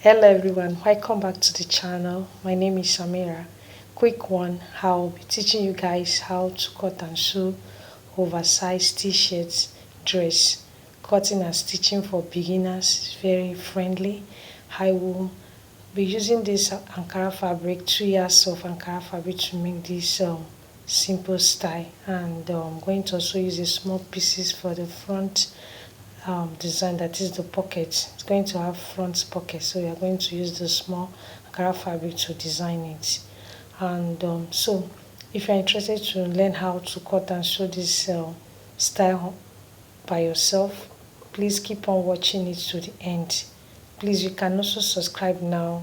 Hello everyone, welcome back to the channel. My name is Samira. Quick one, I'll be teaching you guys how to cut and sew oversized t-shirts, dress. Cutting and stitching for beginners, very friendly. I will be using this Ankara fabric, 2 years of Ankara fabric to make this simple style, and I'm going to also use the small pieces for the front design, that is the pocket. It's going to have front pocket, so we are going to use the small Ankara fabric to design it. And so if you're interested to learn how to cut and sew this style by yourself, please keep on watching it to the end. Please, you can also subscribe now.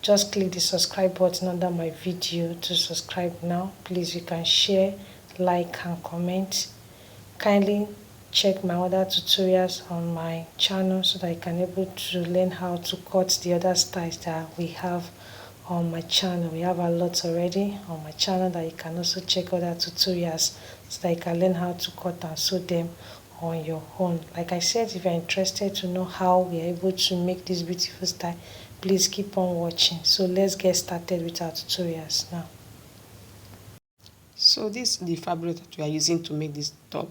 Just click the subscribe button under my video to subscribe now. Please, you can share, like and comment. Kindly check my other tutorials on my channel so that you can able to learn how to cut the other styles that we have on my channel. We have a lot already on my channel that you can also check other tutorials so that you can learn how to cut and sew them on your own. Like I said, if you're interested to know how we are able to make this beautiful style, please keep on watching. So let's get started with our tutorials now. So this is the fabric that we are using to make this top.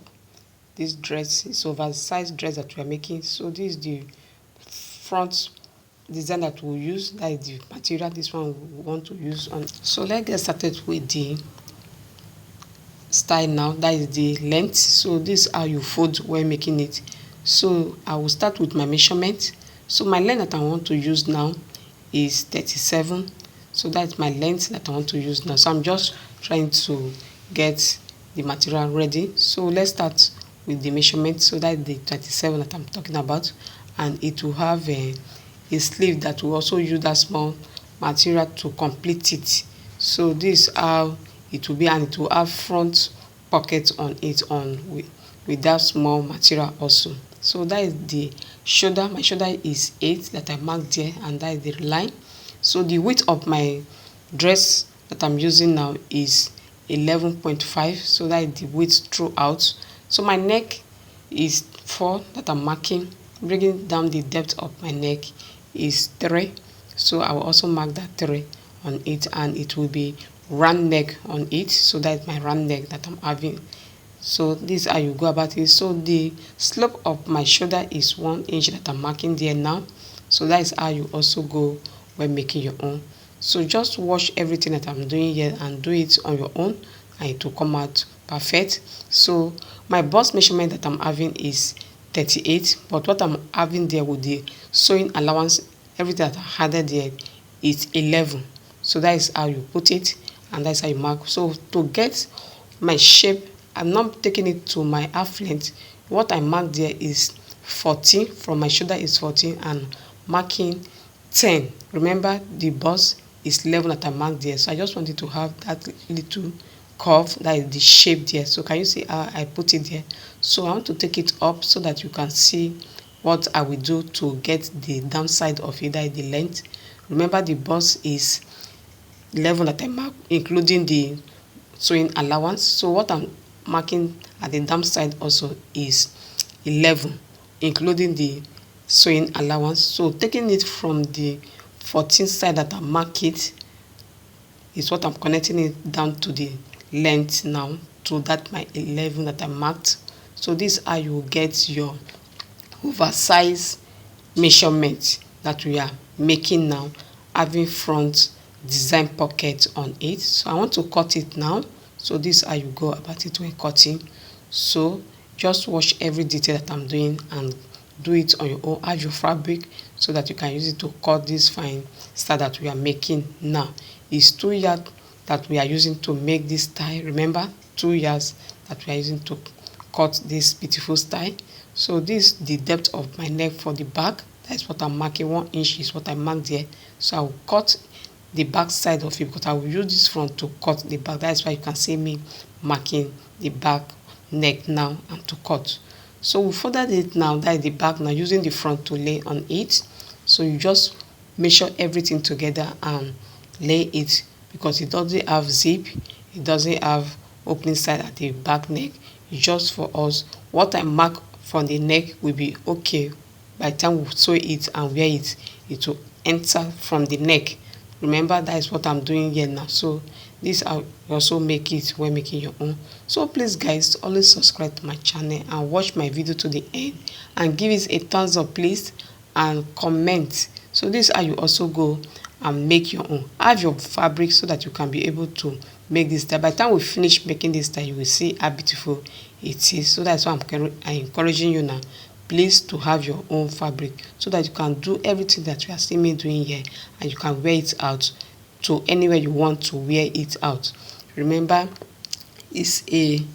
This dress is oversized dress that we are making. So this is the front design that we'll use. That is the material this one we want to use on. So let's get started with the style now. That is the length. So this is how you fold when making it. So I will start with my measurement. So my length that I want to use now is 37. So that's my length that I want to use now. So I'm just trying to get the material ready. So let's start with the measurement. So that's the 27 that I'm talking about, and it will have a sleeve that will also use that small material to complete it. So this is how it will be, and it will have front pocket on it with that small material also. So that is the shoulder. My shoulder is 8 that I marked there, and that is the line. So the width of my dress that I'm using now is 11.5. So that is the width throughout. So my neck is 4 that I'm marking. Bringing down the depth of my neck is 3. So I will also mark that 3 on it, and it will be round neck on it. So that is my round neck that I'm having. So this is how you go about it. So the slope of my shoulder is 1 inch that I'm marking there now. So that is how you also go when making your own. So just watch everything that I'm doing here and do it on your own, and it will come out perfect. So my bust measurement that I'm having is 38, but what I'm having there with the sewing allowance, everything that I added there, is 11. So that is how you put it, and that's how you mark. So to get my shape, I'm not taking it to my half length. What I marked there is 14. From my shoulder is 14, and marking 10. Remember, the bust is 11 that I marked there. So I just wanted to have that little curve, that is the shape there. So can you see how I put it there? So I want to take it up so that you can see what I will do to get the downside of it, that is the length. Remember, the bust is 11 that I mark, including the sewing allowance. So what I'm marking at the downside also is 11, including the sewing allowance. So taking it from the 14 side that I mark it is what I'm connecting it down to the length now, to that my 11 that I marked. So this is how you will get your oversized measurement that we are making now, having front design pocket on it. So I want to cut it now. So this is how you go about it when cutting. So just watch every detail that I'm doing and do it on your own. Add your fabric so that you can use it to cut this fine style that we are making now. It's 2 yards that we are using to make this style. Remember, 2 yards that we are using to cut this beautiful style. So this is the depth of my neck for the back. That's what I'm marking. 1 inch is what I marked there. So I will cut the back side of it, because I will use this front to cut the back. That's why you can see me marking the back neck now and to cut. So we folded it now, that is the back now, using the front to lay on it. So you just measure everything together and lay it, because it doesn't have zip, it doesn't have opening side at the back neck. It's just for us. What I mark from the neck will be okay by the time we sew it and wear it, it will enter from the neck. Remember, that is what I'm doing here now. So this I also make it when making your own. So please guys, always subscribe to my channel and watch my video to the end and give it a thumbs up please, and comment. So this is how you also go and make your own. Have your fabric so that you can be able to make this style. By the time we finish making this style, you will see how beautiful it is. So that's why I'm encouraging you now, please, to have your own fabric so that you can do everything that you are seeing me doing here, and you can wear it out to anywhere you want to wear it out. Remember, it's a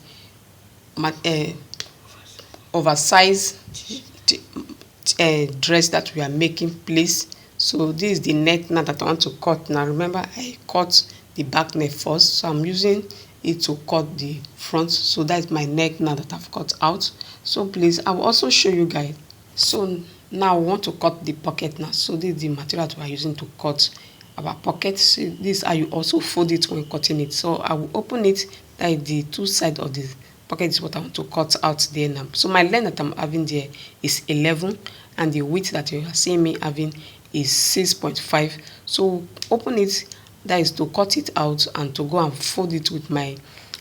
oversized dress that we are making, please. So this is the neck now that I want to cut. Now remember, I cut the back neck first, so I'm using it to cut the front. So that's my neck now that I've cut out. So please, I will also show you guys. So now we want to cut the pocket now. So this is the material that we are using to cut our pocket. So this is how you also fold it when cutting it. So I will open it, that is the two sides of the pocket is what I want to cut out there now. So my length that I'm having there is 11, and the width that you are seeing me having is 6.5. So open it, that is to cut it out, and to go and fold it with my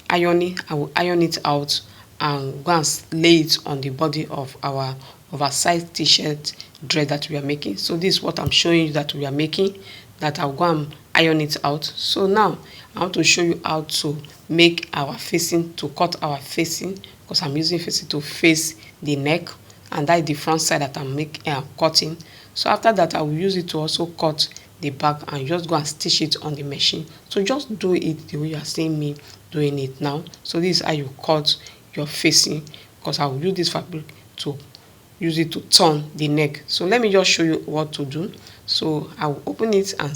ironing. I will iron it out and go and lay it on the body of our oversized t-shirt dress that we are making. So this is what I'm showing you that we are making, that I'll go and iron it out. So now I want to show you how to make our facing, to cut our facing, because I'm using facing to face the neck, and that is the front side that I'm cutting. So after that, I will use it to also cut the back and just go and stitch it on the machine. So just do it the way you are seeing me doing it now. So this is how you cut your facing, because I will use this fabric to use it to turn the neck. So let me just show you what to do. So I will open it and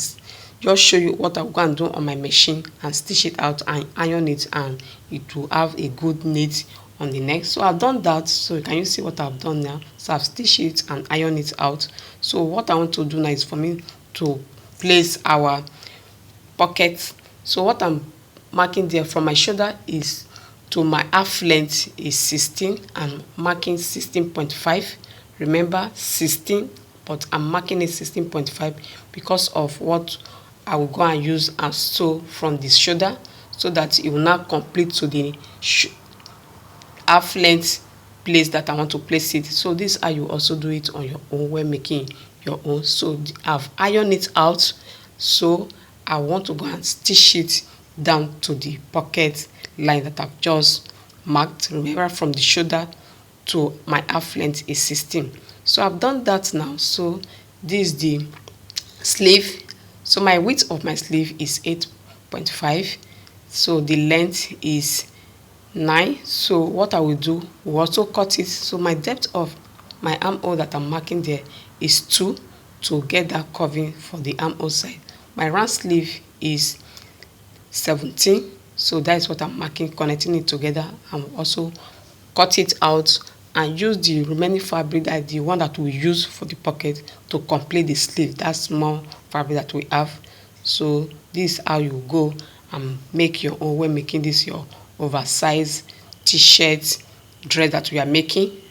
just show you what I'm going to do on my machine, and stitch it out and iron it, and it will have a good knit on the neck. So I've done that. So can you see what I've done now? So I've stitched it and iron it out. So what I want to do now is for me to place our pocket. So what I'm marking there from my shoulder is to my half length is 16, and marking 16.5. Remember 16, but I'm marking it 16.5 because of what I will go and use and sew from the shoulder, so that it will not complete to the half length place that I want to place it. So this is how you also do it on your own when making your own. So I've ironed it out, so I want to go and stitch it down to the pocket line that I've just marked. Remember, from the shoulder to my half length is 16. So I've done that now. So this is the sleeve. So my width of my sleeve is 8.5. So the length is 9. So what I will do, we'll also cut it. So my depth of my armhole that I'm marking there is 2, to get that curving for the armhole side. My round sleeve is 17. So that is what I'm marking, connecting it together, and also cut it out and use the remaining fabric, that the one that we use for the pocket, to complete the sleeve, that small fabric that we have. So this is how you go and make your own when making this your oversized t-shirt dress that we are making.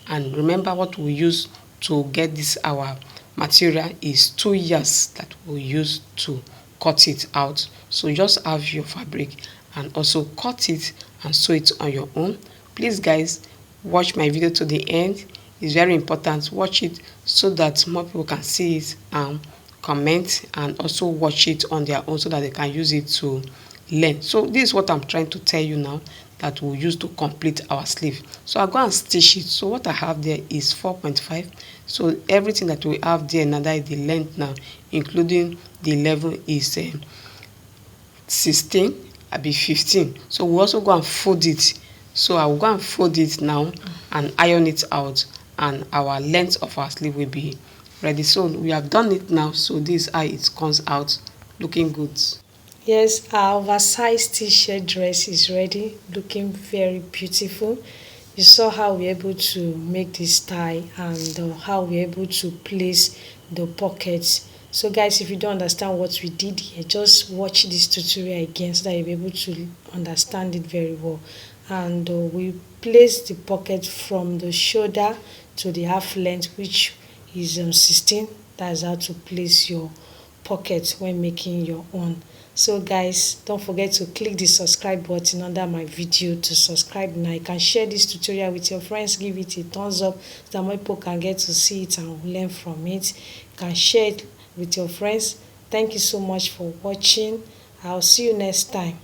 And remember, what we use to get this our material is 2 yards that we use to cut it out. So just have your fabric and also cut it and sew it on your own. Please guys, watch my video to the end. It's very important. Watch it so that more people can see it and comment, and also watch it on their own so that they can use it to learn. So this is what I'm trying to tell you now, that we'll use to complete our sleeve. So I'll go and stitch it. So what I have there is 4.5. So everything that we have there now, that is the length now, including the level, is 16, I'll be 15. So we'll also go and fold it. So I will go and fold it now and iron it out, and our length of our sleeve will be ready. So we have done it now. So this is how it comes out, looking good. Yes, our oversized t-shirt dress is ready, looking very beautiful. You saw how we're able to make this tie, and how we're able to place the pockets. So guys, if you don't understand what we did here, just watch this tutorial again so that you'll be able to understand it very well. And we place the pocket from the shoulder to the half length, which is 16. That's how to place your pocket when making your own. So guys, don't forget to click the subscribe button under my video to subscribe now. You can share this tutorial with your friends, give it a thumbs up so that more people can get to see it and learn from it. You can share it with your friends. Thank you so much for watching. I'll see you next time.